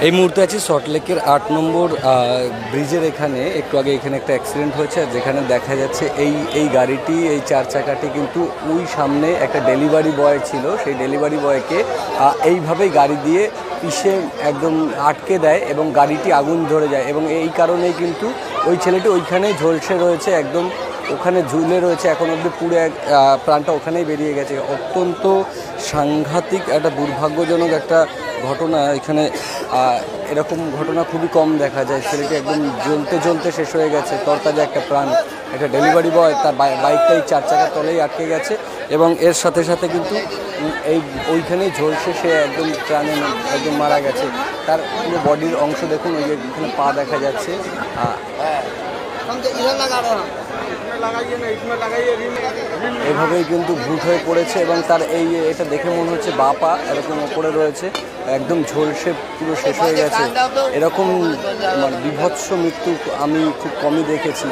এই মুহূর্তে আছি সল্টলেকের ৮ নম্বর ব্রিজের এখানে। একটু আগে এখানে একটা অ্যাক্সিডেন্ট হয়েছে, যেখানে দেখা যাচ্ছে এই গাড়িটি, এই চার চাকাটি কিন্তু ওই সামনে একটা ডেলিভারি বয় ছিল, সেই ডেলিভারি বয়কে এইভাবেই গাড়ি দিয়ে পিষে একদম আটকে দেয় এবং গাড়িটি আগুন ধরে যায়। এবং এই কারণেই কিন্তু ওই ছেলেটি ওইখানেই ঝলসে রয়েছে, একদম ওখানে ঝুলে রয়েছে, এখন অবধি পুরো প্রাণটা ওখানেই বেরিয়ে গেছে। অত্যন্ত সাংঘাতিক একটা দুর্ভাগ্যজনক একটা ঘটনা এখানে। এরকম ঘটনা খুবই কম দেখা যায়। ছেলেটি একদম জ্বলতে জ্বলতে শেষ হয়ে গেছে, তরতাজা একটা প্রাণ। একটা ডেলিভারি বয় তার বাইকটাই চার চাকার তলেই আটকে গেছে এবং এর সাথে সাথে কিন্তু ওইখানেই ঝলসে সে একদম প্রাণে একদম মারা গেছে। তার পুরো বডির অংশ দেখুন, ওই যে এখানে পা দেখা যাচ্ছে। এভাবেই কিন্তু ভূত হয়ে পড়েছে এবং তার এটা দেখে মনে হচ্ছে বা পা এরকম ওপরে রয়েছে, একদম ঝলসে পুরো শেষ হয়ে গেছে। এরকম বিভৎস মৃত্যু আমি খুব কমই দেখেছি।